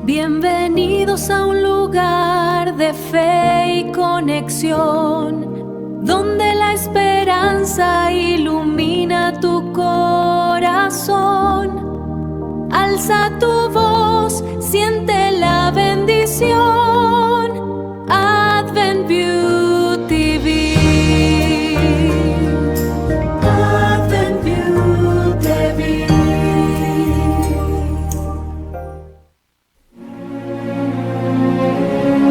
Bienvenidos a un lugar de fe y conexión, donde la esperanza ilumina tu corazón. Alza tu voz, siente la bendición. Adventview TV. Adventview TV.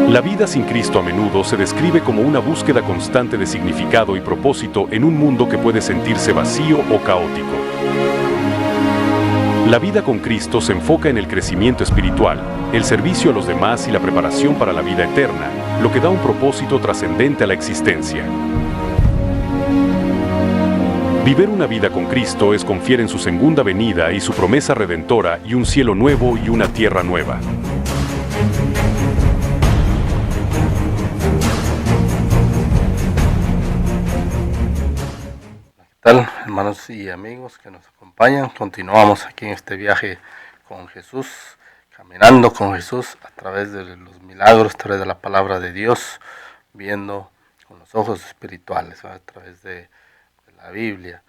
La vida sin Cristo a menudo se describe como una búsqueda constante de significado y propósito en un mundo que puede sentirse vacío o caótico. La vida con Cristo se enfoca en el crecimiento espiritual, el servicio a los demás y la preparación para la vida eterna, lo que da un propósito trascendente a la existencia. Vivir una vida con Cristo es confiar en su segunda venida y su promesa redentora y un cielo nuevo y una tierra nueva. ¿Qué tal, hermanos y amigos que nos acompañan? Continuamos aquí en este viaje con Jesús, caminando con Jesús a través de los milagros, a través de la palabra de Dios, viendo con los ojos espirituales, a través de la Biblia.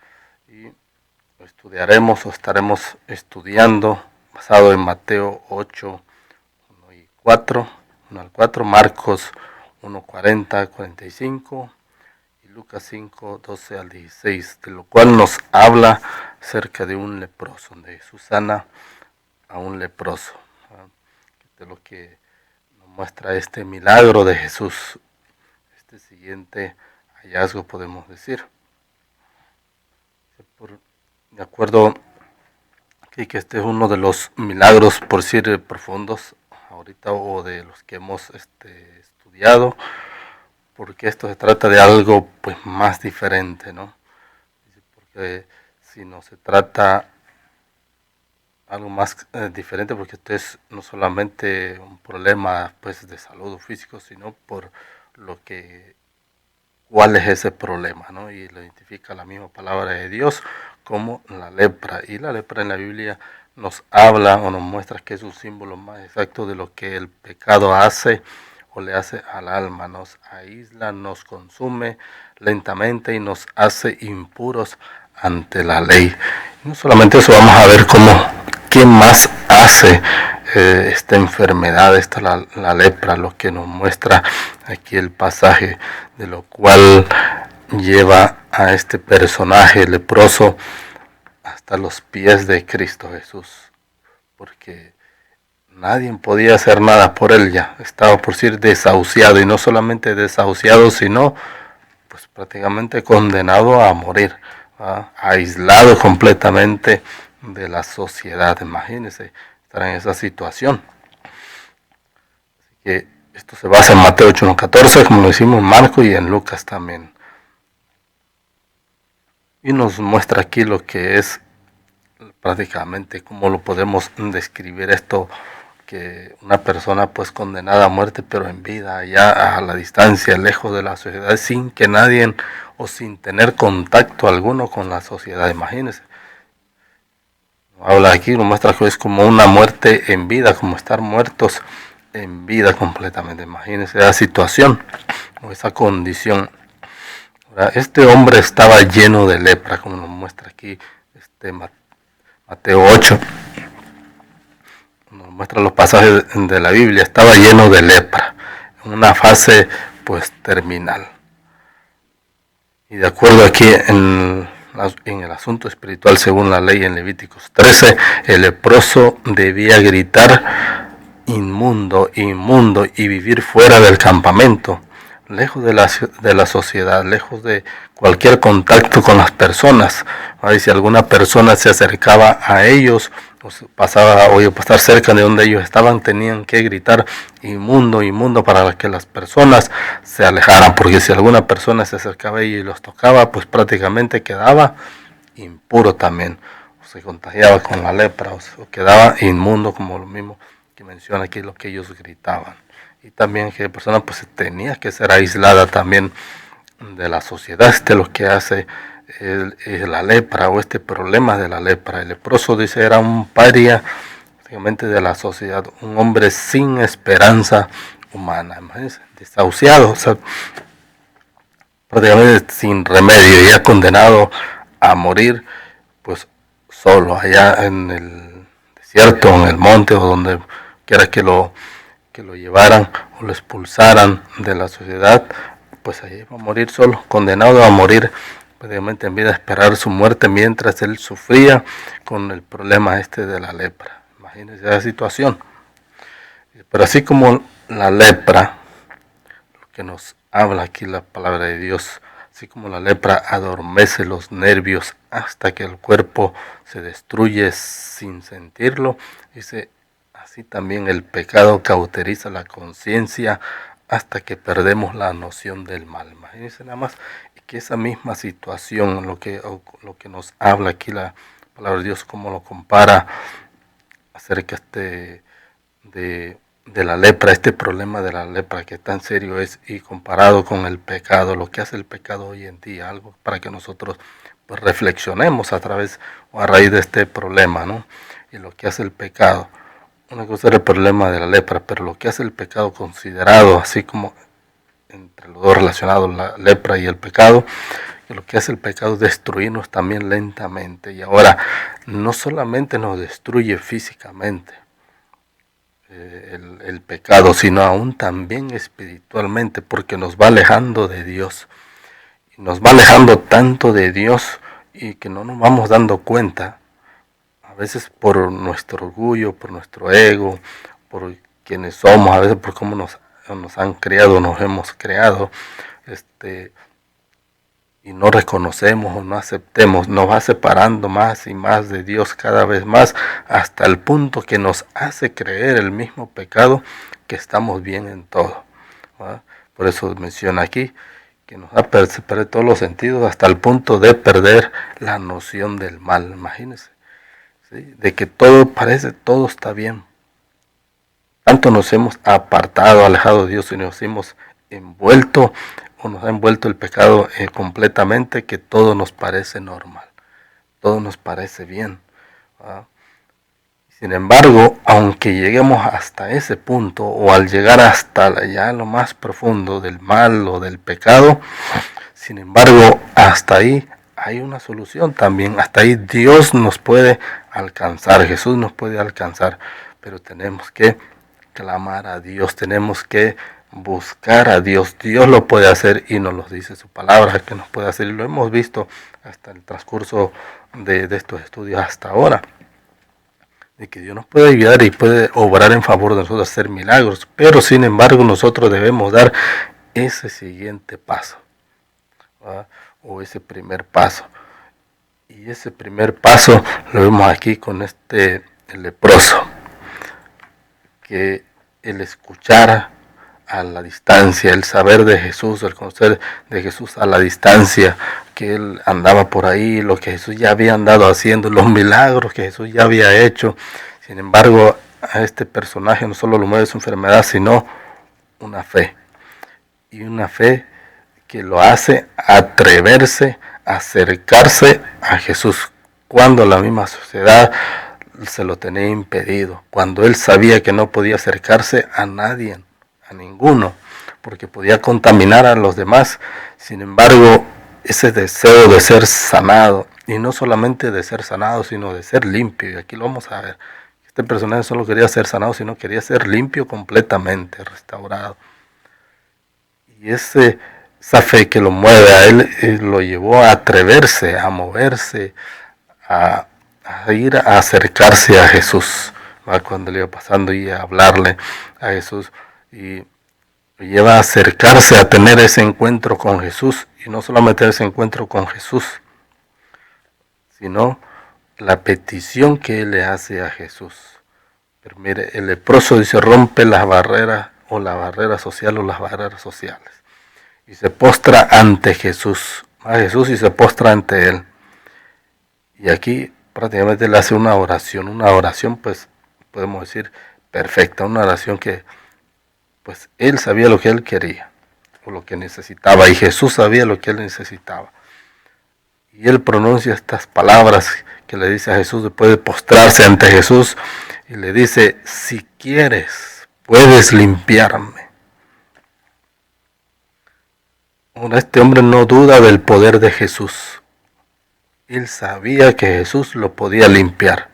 Y estudiaremos o estaremos estudiando basado en Mateo 8, 1 y 4, 1 al 4, Marcos 1, 40, 45, Lucas 5, 12 al 16, de lo cual nos habla acerca de un leproso, donde Jesús sana a un leproso, de lo que nos muestra este milagro de Jesús, este siguiente hallazgo podemos decir. De acuerdo aquí que este es uno de los milagros, por decir, profundos ahorita o de los que hemos estudiado, porque esto se trata de algo pues más diferente, ¿no? Porque si no se trata algo más diferente, porque esto es no solamente un problema pues de salud físico, sino por lo que cuál es ese problema, ¿no? Y lo identifica la misma palabra de Dios como la lepra, y la lepra en la Biblia nos habla o nos muestra que es un símbolo más exacto de lo que el pecado hace o le hace al alma, nos aísla, nos consume lentamente y nos hace impuros ante la ley. No solamente eso, vamos a ver qué más hace esta enfermedad, la lepra, lo que nos muestra aquí el pasaje, de lo cual lleva a este personaje leproso hasta los pies de Cristo Jesús, porque nadie podía hacer nada por él, ya estaba por ser desahuciado, y no solamente desahuciado, sino pues prácticamente condenado a morir, aislado completamente de la sociedad. Imagínense estar en esa situación. Así que esto se basa en Mateo 8:14, como lo hicimos en Marcos y en Lucas también. Y nos muestra aquí lo que es prácticamente cómo lo podemos describir esto, que una persona pues condenada a muerte, pero en vida, ya a la distancia, lejos de la sociedad, sin que nadie o sin tener contacto alguno con la sociedad. Imagínense. Habla aquí, nos muestra que es como una muerte en vida, como estar muertos en vida completamente. Imagínense esa situación o esa condición. Ahora, este hombre estaba lleno de lepra, como nos muestra aquí Mateo 8. Nos muestra los pasajes de la Biblia. Estaba lleno de lepra, en una fase pues terminal. Y de acuerdo aquí en el asunto espiritual, según la ley en Levíticos 13, el leproso debía gritar inmundo, inmundo, y vivir fuera del campamento, lejos de la sociedad, lejos de cualquier contacto con las personas. Y si alguna persona se acercaba a ellos o pasaba o pasar cerca de donde ellos estaban, tenían que gritar inmundo, inmundo, para que las personas se alejaran, porque si alguna persona se acercaba a ellos y los tocaba, pues prácticamente quedaba impuro también, o se contagiaba con la lepra, o quedaba inmundo, como lo mismo que menciona aquí, lo que ellos gritaban. Y también que la persona pues tenía que ser aislada también de la sociedad. Lo que hace la lepra, o este problema de la lepra. El leproso, dice, era un paria, prácticamente de la sociedad, un hombre sin esperanza humana, imagínense, desahuciado, o sea, prácticamente sin remedio, ya condenado a morir, pues solo allá en el desierto, en el monte o donde quiera que lo llevaran o lo expulsaran de la sociedad, pues ahí va a morir solo, condenado a morir prácticamente en vida, a esperar su muerte mientras él sufría con el problema de la lepra. Imagínense esa situación. Pero así como la lepra, lo que nos habla aquí la palabra de Dios, así como la lepra adormece los nervios hasta que el cuerpo se destruye sin sentirlo, dice, así también el pecado cauteriza la conciencia hasta que perdemos la noción del mal. Imagínense nada más que esa misma situación, lo que nos habla aquí la palabra de Dios, como lo compara acerca de la lepra, este problema de la lepra que tan serio es, y comparado con el pecado, lo que hace el pecado hoy en día, algo para que nosotros pues reflexionemos a través o a raíz de este problema, ¿no? Y lo que hace el pecado. Una cosa era el problema de la lepra, pero lo que hace el pecado considerado, así como entre los dos relacionados, la lepra y el pecado, que lo que hace el pecado es destruirnos también lentamente. Y ahora no solamente nos destruye físicamente el pecado, sino aún también espiritualmente, porque nos va alejando de Dios. Y nos va alejando tanto de Dios y que no nos vamos dando cuenta, a veces por nuestro orgullo, por nuestro ego, por quienes somos, a veces por cómo nos han creado, nos hemos creado, y no reconocemos o no aceptemos, nos va separando más y más de Dios cada vez más, hasta el punto que nos hace creer el mismo pecado que estamos bien en todo, ¿verdad? Por eso menciona aquí que nos ha perdido todos los sentidos hasta el punto de perder la noción del mal. Imagínense, ¿sí? De que todo está bien. Tanto nos hemos apartado, alejado de Dios y nos hemos envuelto o nos ha envuelto el pecado completamente, que todo nos parece normal, todo nos parece bien, ¿verdad? Sin embargo, aunque lleguemos hasta ese punto o al llegar hasta ya lo más profundo del mal o del pecado, sin embargo, hasta ahí hay una solución también, hasta ahí Dios nos puede alcanzar, Jesús nos puede alcanzar, pero tenemos que clamar a Dios, tenemos que buscar a Dios. Dios lo puede hacer y nos lo dice su palabra que nos puede hacer, y lo hemos visto hasta el transcurso de estos estudios hasta ahora, de que Dios nos puede ayudar y puede obrar en favor de nosotros, hacer milagros, pero sin embargo nosotros debemos dar ese siguiente paso, ¿verdad? O ese primer paso, y ese primer paso lo vemos aquí con el leproso, que el escuchar a la distancia, el saber de Jesús, el conocer de Jesús a la distancia, que él andaba por ahí, lo que Jesús ya había andado haciendo, los milagros que Jesús ya había hecho. Sin embargo, a este personaje no solo lo mueve su enfermedad, sino una fe. Y una fe que lo hace atreverse a acercarse a Jesús, cuando la misma sociedad se lo tenía impedido, cuando él sabía que no podía acercarse a nadie, a ninguno, porque podía contaminar a los demás. Sin embargo, ese deseo de ser sanado, y no solamente de ser sanado, sino de ser limpio, y aquí lo vamos a ver, este personaje no solo quería ser sanado, sino quería ser limpio completamente, restaurado. Y esa fe que lo mueve a él, lo llevó a atreverse, a moverse, a ir a acercarse a Jesús, ¿va? Cuando le iba pasando y a hablarle a Jesús, y lo lleva a acercarse, a tener ese encuentro con Jesús, y no solamente ese encuentro con Jesús, sino la petición que él le hace a Jesús. Pero mire, el leproso dice, rompe las barreras, o la barrera social o las barreras sociales, y se postra ante Jesús, a Jesús, y se postra ante él. Y aquí prácticamente le hace una oración pues podemos decir perfecta, una oración que pues él sabía lo que él quería o lo que necesitaba, y Jesús sabía lo que él necesitaba, y él pronuncia estas palabras que le dice a Jesús después de postrarse ante Jesús, y le dice, si quieres, puedes limpiarme. Ahora este hombre no duda del poder de Jesús. Él sabía que Jesús lo podía limpiar.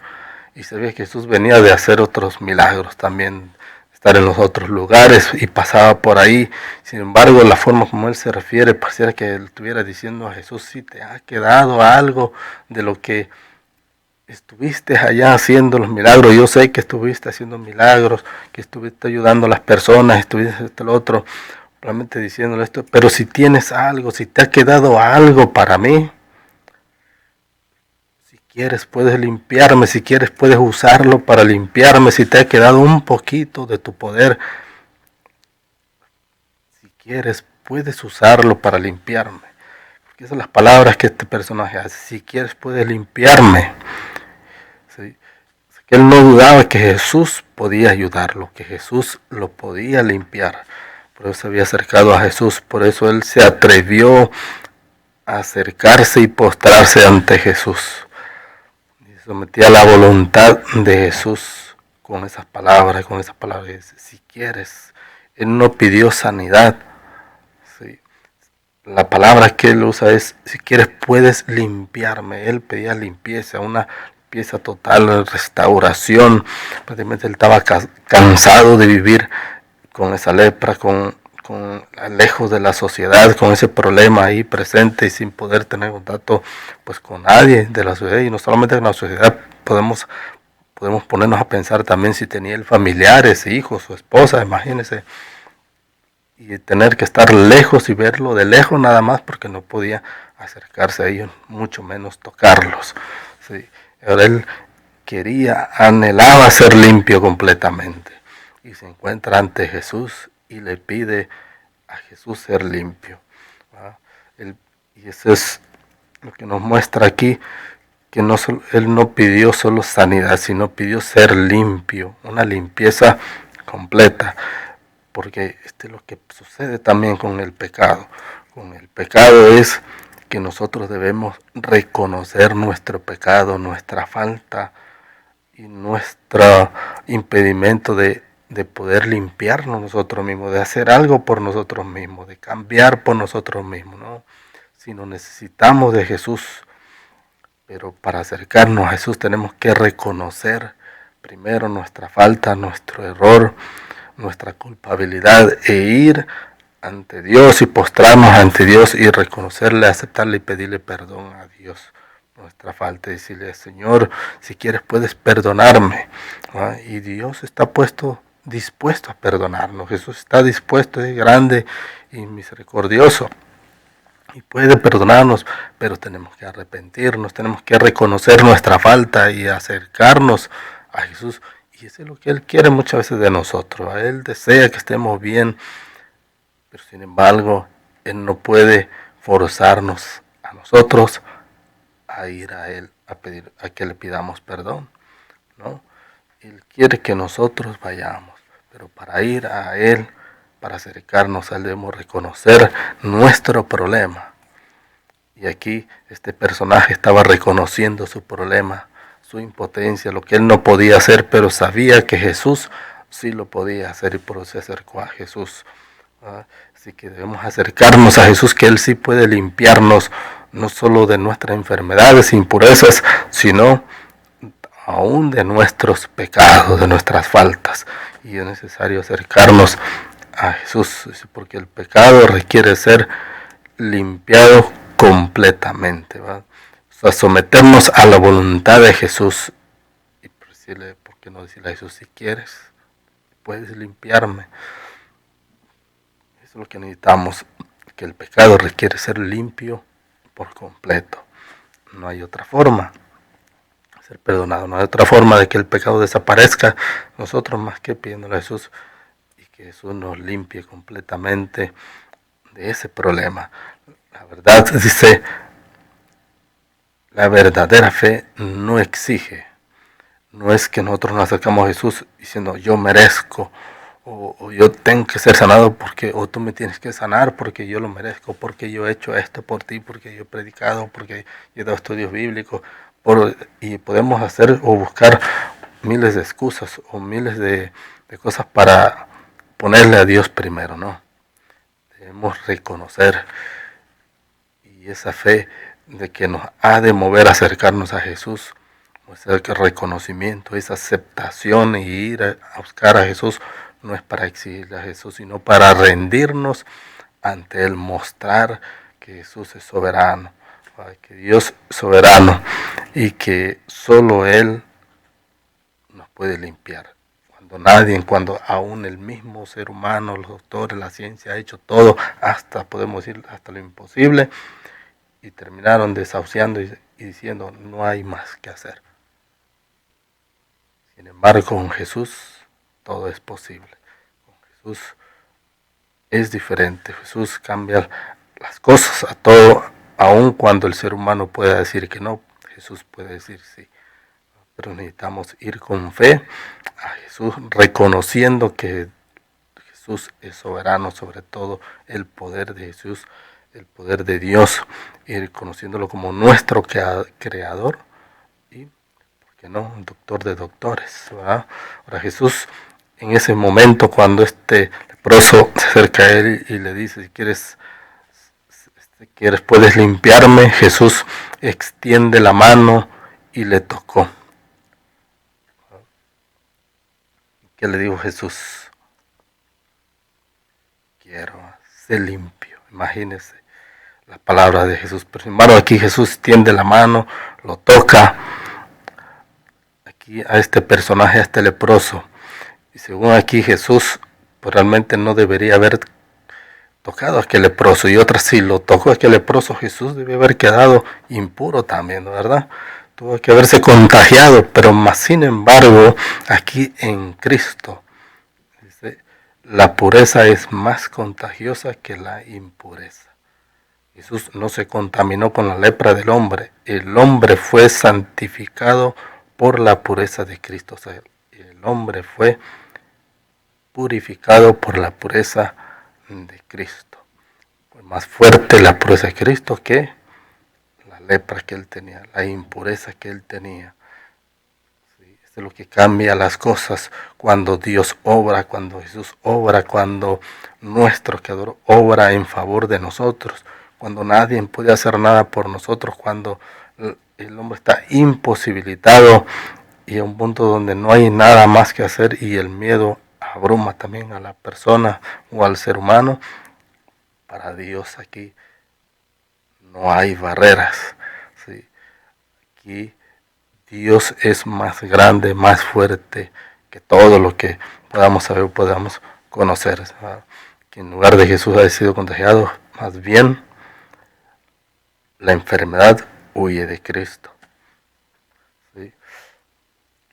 Y sabía que Jesús venía de hacer otros milagros también, estar en los otros lugares y pasaba por ahí. Sin embargo, la forma como él se refiere, pareciera que él estuviera diciendo a Jesús, si te ha quedado algo de lo que estuviste allá haciendo los milagros. Yo sé que estuviste haciendo milagros, que estuviste ayudando a las personas, estuviste esto, lo otro, realmente diciéndole esto, pero si tienes algo, si te ha quedado algo para mí, si quieres puedes limpiarme, si quieres puedes usarlo para limpiarme, si te ha quedado un poquito de tu poder, si quieres puedes usarlo para limpiarme. Porque esas son las palabras que este personaje hace, si quieres puedes limpiarme. ¿Sí? Que él no dudaba que Jesús podía ayudarlo, que Jesús lo podía limpiar. Por eso se había acercado a Jesús, por eso él se atrevió a acercarse y postrarse ante Jesús. Y sometía la voluntad de Jesús con esas palabras, si quieres. Él no pidió sanidad. ¿Sí? La palabra que él usa es, si quieres puedes limpiarme. Él pedía limpieza, una limpieza total, restauración. Prácticamente él estaba cansado de vivir con esa lepra, con lejos de la sociedad, con ese problema ahí presente y sin poder tener contacto pues con nadie de la sociedad. Y no solamente con la sociedad, podemos ponernos a pensar también si tenía él familiares, hijos o esposa, imagínense. Y tener que estar lejos y verlo de lejos nada más porque no podía acercarse a ellos, mucho menos tocarlos. ¿Sí? Ahora él anhelaba ser limpio completamente. Y se encuentra ante Jesús y le pide a Jesús ser limpio. Y eso es lo que nos muestra aquí, que él no pidió solo sanidad, sino pidió ser limpio, una limpieza completa. Porque es lo que sucede también con el pecado. Con el pecado es que nosotros debemos reconocer nuestro pecado, nuestra falta y nuestro impedimento de poder limpiarnos nosotros mismos, de hacer algo por nosotros mismos, de cambiar por nosotros mismos, ¿no? Si no necesitamos de Jesús, pero para acercarnos a Jesús tenemos que reconocer primero nuestra falta, nuestro error, nuestra culpabilidad e ir ante Dios y postrarnos ante Dios y reconocerle, aceptarle y pedirle perdón a Dios nuestra falta y decirle, Señor, si quieres puedes perdonarme. ¿No? Y Dios está dispuesto a perdonarnos. Jesús está dispuesto, es grande y misericordioso y puede perdonarnos, pero tenemos que arrepentirnos, tenemos que reconocer nuestra falta y acercarnos a Jesús. Y eso es lo que Él quiere muchas veces de nosotros. Él desea que estemos bien, pero sin embargo Él no puede forzarnos a nosotros a ir a Él, a que le pidamos perdón, ¿no? Él quiere que nosotros vayamos, pero para ir a Él, para acercarnos a Él, debemos reconocer nuestro problema. Y aquí este personaje estaba reconociendo su problema, su impotencia, lo que él no podía hacer, pero sabía que Jesús sí lo podía hacer y por eso se acercó a Jesús. Así que debemos acercarnos a Jesús, que Él sí puede limpiarnos, no solo de nuestras enfermedades e impurezas, sino aún de nuestros pecados, de nuestras faltas. Y es necesario acercarnos a Jesús, porque el pecado requiere ser limpiado completamente, ¿verdad? O sea, someternos a la voluntad de Jesús y decirle, ¿por qué no decirle a Jesús, si quieres, puedes limpiarme? Eso es lo que necesitamos, que el pecado requiere ser limpio por completo. No hay otra forma de ser perdonado, no hay otra forma de que el pecado desaparezca nosotros más que pidiéndole a Jesús y que Jesús nos limpie completamente de ese problema. La verdad dice, la verdadera fe no exige, no es que nosotros nos acercamos a Jesús diciendo yo merezco o yo tengo que ser sanado porque, o tú me tienes que sanar porque yo lo merezco, porque yo he hecho esto por ti, porque yo he predicado, porque yo he dado estudios bíblicos, y podemos hacer o buscar miles de excusas o miles de cosas para ponerle a Dios primero, ¿no? Debemos reconocer, y esa fe de que nos ha de mover a acercarnos a Jesús, ese reconocimiento, esa aceptación, y ir a buscar a Jesús no es para exigirle a Jesús, sino para rendirnos ante Él, mostrar que Jesús es soberano, que Dios es soberano y que solo Él nos puede limpiar. Cuando aún el mismo ser humano, los doctores, la ciencia ha hecho todo, hasta podemos decir hasta lo imposible, y terminaron desahuciando y diciendo no hay más que hacer. Sin embargo, con Jesús todo es posible. Con Jesús es diferente. Jesús cambia las cosas a todo, aun cuando el ser humano pueda decir que no, Jesús puede decir sí. Pero necesitamos ir con fe a Jesús, reconociendo que Jesús es soberano sobre todo, el poder de Jesús, el poder de Dios, y reconociéndolo como nuestro creador y, ¿por qué no?, un doctor de doctores, ¿verdad? Ahora Jesús, en ese momento, cuando este leproso se acerca a él y le dice, si quieres, puedes limpiarme, Jesús extiende la mano y le tocó. ¿Qué le dijo Jesús? Quiero ser limpio. Imagínense la palabra de Jesús. Pero sin embargo aquí Jesús tiende la mano, lo toca aquí a este personaje, a este leproso. Y según aquí Jesús, pues realmente no debería haber tocado a aquel leproso. Y otra sí lo tocó a aquel leproso, Jesús debe haber quedado impuro también, ¿verdad? Tuvo que haberse contagiado, pero más sin embargo, aquí en Cristo, dice, la pureza es más contagiosa que la impureza. Jesús no se contaminó con la lepra del hombre, el hombre fue santificado por la pureza de Cristo, o sea, el hombre fue purificado por la pureza de Cristo. Fue más fuerte la pureza de Cristo que la lepra que él tenía, la impureza que él tenía. Sí, esto es lo que cambia las cosas cuando Dios obra, cuando Jesús obra, cuando nuestro Creador obra en favor de nosotros, cuando nadie puede hacer nada por nosotros, cuando el hombre está imposibilitado y a un punto donde no hay nada más que hacer y el miedo abruma también a la persona o al ser humano. Para Dios aquí no hay barreras, ¿sí? Aquí Dios es más grande, más fuerte que todo lo que podamos saber o podamos conocer, ¿sabes? Que en lugar de Jesús ha sido contagiado, más bien la enfermedad huye de Cristo, ¿sí?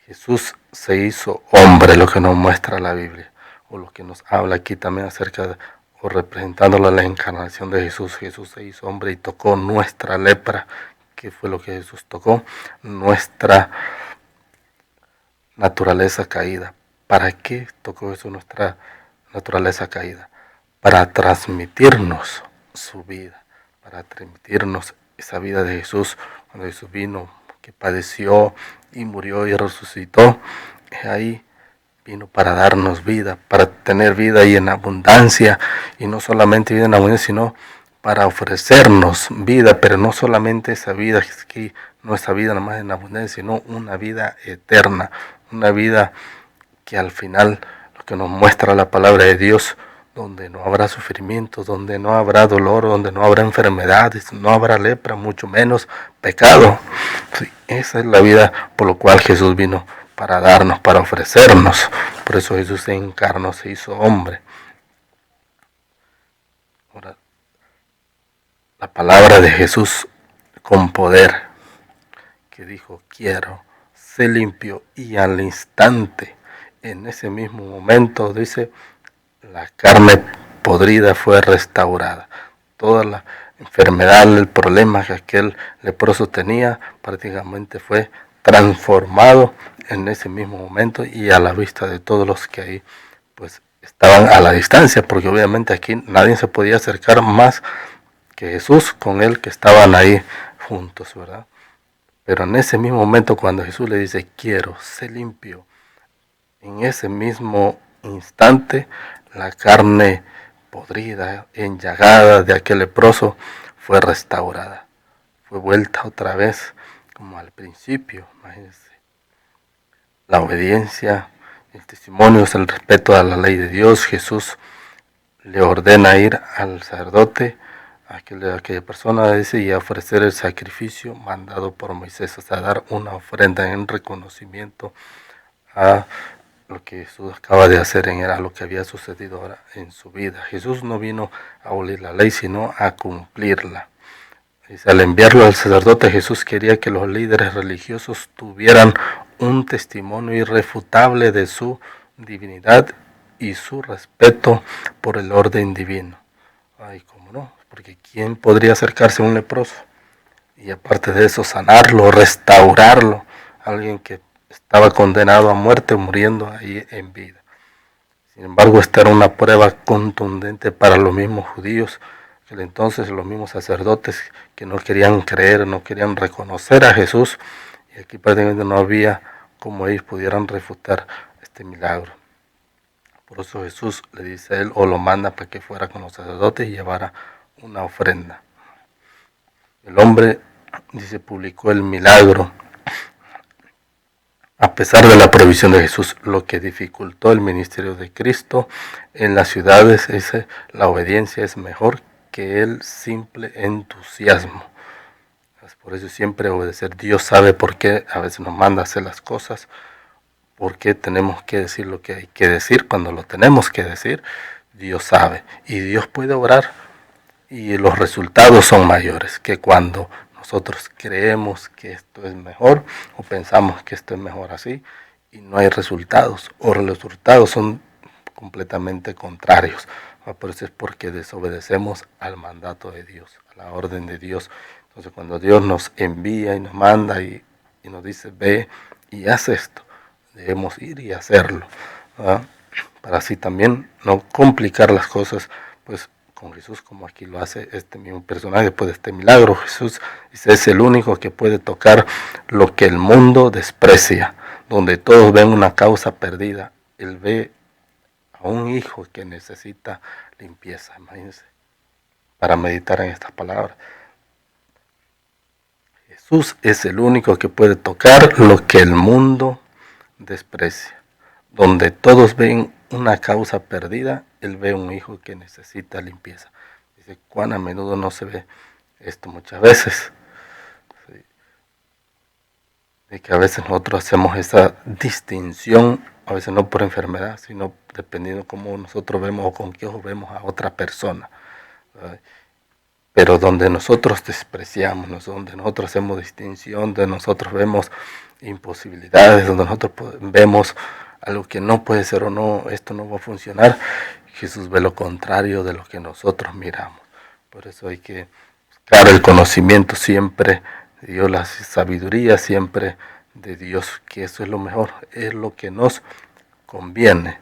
Jesús se hizo hombre, lo que nos muestra la Biblia, o lo que nos habla aquí también acerca de, o representándolo la encarnación de Jesús. Jesús se hizo hombre y tocó nuestra lepra. ¿Qué fue lo que Jesús tocó? Nuestra naturaleza caída. ¿Para qué tocó eso nuestra naturaleza caída? Para transmitirnos su vida, para transmitirnos esa vida de Jesús, cuando Jesús vino, que padeció y murió y resucitó, ahí vino para darnos vida, para tener vida y en abundancia, y no solamente vida en abundancia, sino para ofrecernos vida, pero no solamente esa vida, que no esa vida nada más en abundancia, sino una vida eterna, una vida que al final, lo que nos muestra la palabra de Dios, donde no habrá sufrimiento, donde no habrá dolor, donde no habrá enfermedades, no habrá lepra, mucho menos pecado. Sí, esa es la vida por la cual Jesús vino, para darnos, para ofrecernos. Por eso Jesús se encarnó, se hizo hombre. Ahora, la palabra de Jesús con poder, que dijo, quiero, sé limpio, y al instante, en ese mismo momento, dice, la carne podrida fue restaurada. Toda la enfermedad, el problema que aquel leproso tenía, prácticamente fue transformado en ese mismo momento y a la vista de todos los que ahí pues estaban a la distancia, porque obviamente aquí nadie se podía acercar más que Jesús con él, que estaban ahí juntos, ¿verdad? Pero en ese mismo momento cuando Jesús le dice, quiero, sé limpio, en ese mismo instante la carne podrida, enllagada de aquel leproso fue restaurada. Fue vuelta otra vez como al principio, imagínense. La obediencia, el testimonio es el respeto a la ley de Dios. Jesús le ordena ir al sacerdote, a aquella persona, dice, y a ofrecer el sacrificio mandado por Moisés, o sea, dar una ofrenda en reconocimiento a lo que Jesús acaba de hacer, era lo que había sucedido ahora en su vida. Jesús no vino a abolir la ley, sino a cumplirla. Al enviarlo al sacerdote, Jesús quería que los líderes religiosos tuvieran un testimonio irrefutable de su divinidad y su respeto por el orden divino. Ay, cómo no, porque ¿quién podría acercarse a un leproso? Y aparte de eso, sanarlo, restaurarlo, alguien que estaba condenado a muerte, muriendo ahí en vida. Sin embargo, esta era una prueba contundente para los mismos judíos, que entonces los mismos sacerdotes que no querían creer, no querían reconocer a Jesús, y aquí prácticamente no había como ellos pudieran refutar este milagro. Por eso Jesús le dice a él, o lo manda para que fuera con los sacerdotes y llevara una ofrenda. El hombre, dice, publicó el milagro a pesar de la provisión de Jesús. Lo que dificultó el ministerio de Cristo en las ciudades es la obediencia es mejor que el simple entusiasmo. Por eso siempre obedecer. Dios sabe por qué a veces nos manda a hacer las cosas, por qué tenemos que decir lo que hay que decir cuando lo tenemos que decir. Dios sabe y Dios puede obrar y los resultados son mayores que cuando nosotros creemos que esto es mejor o pensamos que esto es mejor así y no hay resultados o los resultados son completamente contrarios. Por eso es porque desobedecemos al mandato de Dios, a la orden de Dios. Entonces cuando Dios nos envía y nos manda y nos dice ve y haz esto, debemos ir y hacerlo, ¿verdad? Para así también no complicar las cosas pues con Jesús, como aquí lo hace este mismo personaje después de este milagro. Jesús dice, es el único que puede tocar lo que el mundo desprecia, donde todos ven una causa perdida. Él ve a un hijo que necesita limpieza, imagínense, para meditar en estas palabras. Jesús es el único que puede tocar lo que el mundo desprecia, donde todos ven una causa perdida, él ve un hijo que necesita limpieza. Dice, cuán a menudo no se ve esto muchas veces. Sí. De que a veces nosotros hacemos esa distinción, a veces no por enfermedad, sino dependiendo cómo nosotros vemos o con qué ojos vemos a otra persona. Pero donde nosotros despreciamos, donde nosotros hacemos distinción, donde nosotros vemos imposibilidades, donde nosotros vemos algo que no puede ser o no, esto no va a funcionar, Jesús ve lo contrario de lo que nosotros miramos. Por eso hay que buscar el conocimiento siempre de Dios, la sabiduría siempre de Dios, que eso es lo mejor, es lo que nos conviene,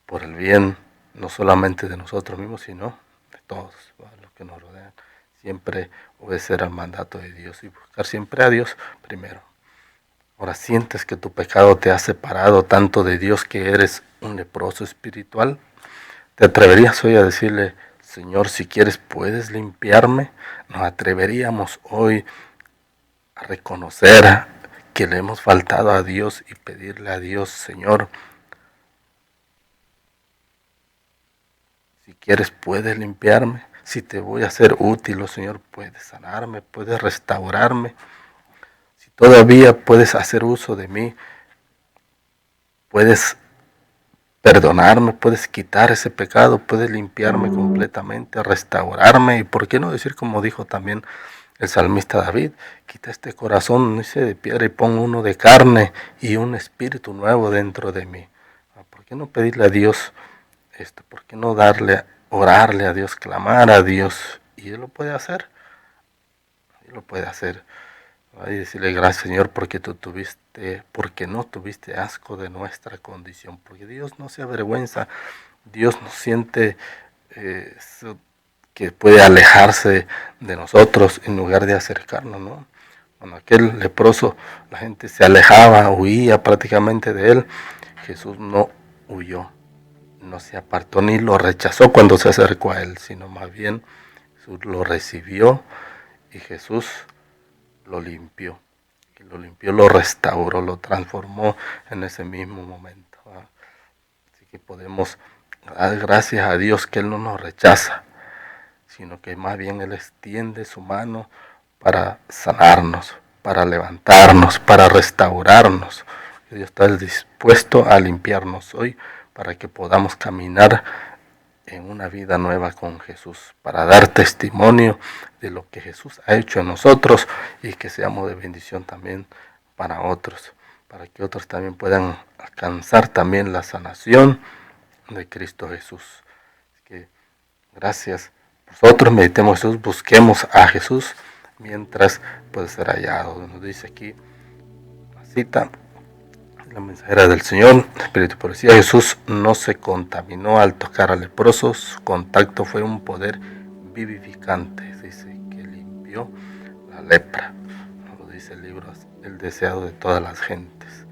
por el bien no solamente de nosotros mismos, sino de todos, ¿verdad? Los que nos rodean. Siempre obedecer al mandato de Dios y buscar siempre a Dios primero. Ahora, ¿sientes que tu pecado te ha separado tanto de Dios que eres un leproso espiritual? ¿Te atreverías hoy a decirle, Señor, si quieres puedes limpiarme? ¿Nos atreveríamos hoy a reconocer que le hemos faltado a Dios y pedirle a Dios, Señor, si quieres puedes limpiarme? Si te voy a ser útil, oh Señor, puedes sanarme, puedes restaurarme. Todavía puedes hacer uso de mí, puedes perdonarme, puedes quitar ese pecado, puedes limpiarme completamente, restaurarme. Y por qué no decir como dijo también el salmista David, quita este corazón, dice, de piedra y pon uno de carne y un espíritu nuevo dentro de mí. ¿Por qué no pedirle a Dios esto? ¿Por qué no orarle a Dios, clamar a Dios? Y Él lo puede hacer, Él lo puede hacer. Y decirle gracias, Señor, porque no tuviste asco de nuestra condición, porque Dios no se avergüenza, Dios no siente que puede alejarse de nosotros en lugar de acercarnos, ¿no? Cuando aquel leproso, la gente se alejaba, huía prácticamente de él, Jesús no huyó, no se apartó ni lo rechazó cuando se acercó a él, sino más bien Jesús lo recibió y Jesús lo limpió, lo restauró, lo transformó en ese mismo momento. Así que podemos dar gracias a Dios que Él no nos rechaza, sino que más bien Él extiende su mano para sanarnos, para levantarnos, para restaurarnos. Dios está dispuesto a limpiarnos hoy para que podamos caminar en una vida nueva con Jesús, para dar testimonio de lo que Jesús ha hecho en nosotros y que seamos de bendición también para otros, para que otros también puedan alcanzar también la sanación de Cristo Jesús. Así que gracias. Nosotros meditemos Jesús, busquemos a Jesús mientras puede ser hallado. Nos dice aquí la cita, la mensajera del Señor, Espíritu y Poesía. Jesús no se contaminó al tocar al leproso, su contacto fue un poder vivificante, dice, que limpió la lepra. Nos lo dice el libro El deseado de todas las gentes.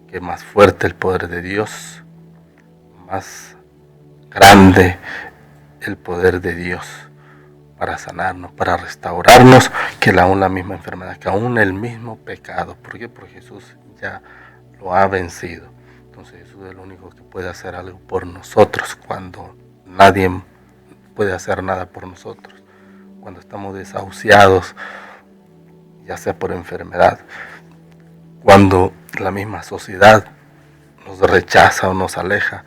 Que más fuerte el poder de Dios, más grande el poder de Dios para sanarnos, para restaurarnos, que aún la misma enfermedad, que aún el mismo pecado. ¿Por qué? Porque Jesús ya lo ha vencido. Entonces Jesús es el único que puede hacer algo por nosotros cuando nadie puede hacer nada por nosotros. Cuando estamos desahuciados, ya sea por enfermedad, cuando la misma sociedad nos rechaza o nos aleja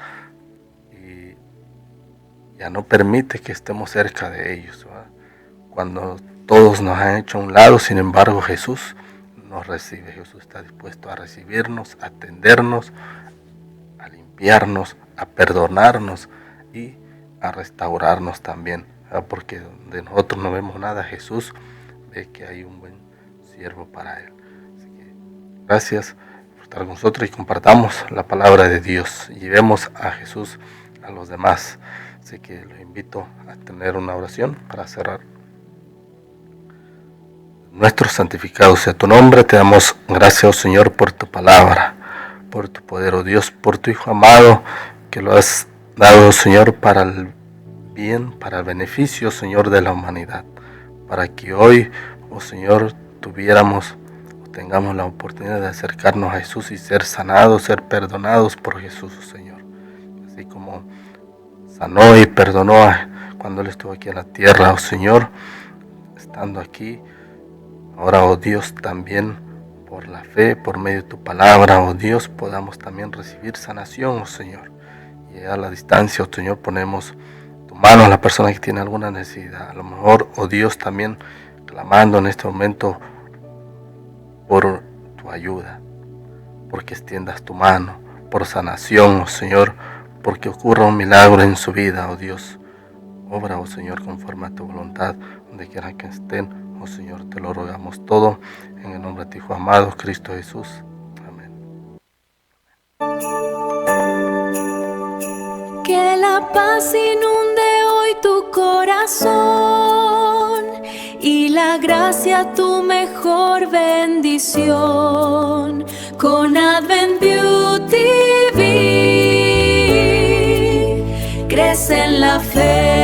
y ya no permite que estemos cerca de ellos, ¿verdad? Cuando todos nos han hecho a un lado, sin embargo Jesús nos recibe. Jesús está dispuesto a recibirnos, a atendernos, a limpiarnos, a perdonarnos y a restaurarnos también, ¿verdad? Porque donde nosotros no vemos nada, Jesús ve que hay un buen siervo para Él. Así que gracias por estar con nosotros y compartamos la palabra de Dios. Llevemos a Jesús a los demás. Así que los invito a tener una oración para cerrar. Nuestro santificado sea tu nombre. Te damos gracias, oh Señor, por tu palabra, por tu poder, oh Dios, por tu Hijo amado, que lo has dado, Señor, para el bien, para el beneficio, Señor, de la humanidad, para que hoy, oh Señor, tengamos la oportunidad de acercarnos a Jesús y ser sanados, ser perdonados por Jesús, oh Señor. Así como sanó y perdonó cuando Él estuvo aquí en la tierra, oh Señor, estando aquí. Ahora, oh Dios, también por la fe, por medio de tu palabra, oh Dios, podamos también recibir sanación, oh Señor. Y a la distancia, oh Señor, ponemos tu mano a la persona que tiene alguna necesidad. A lo mejor, oh Dios, también clamando en este momento por tu ayuda, porque extiendas tu mano, por sanación, oh Señor, porque ocurra un milagro en su vida, oh Dios. Obra, oh Señor, conforme a tu voluntad, donde quiera que estén. Oh Señor, te lo rogamos todo en el nombre de tu Hijo amado, Cristo Jesús. Amén. Que la paz inunde hoy tu corazón y la gracia tu mejor bendición. Con Advent Beauty crece en la fe.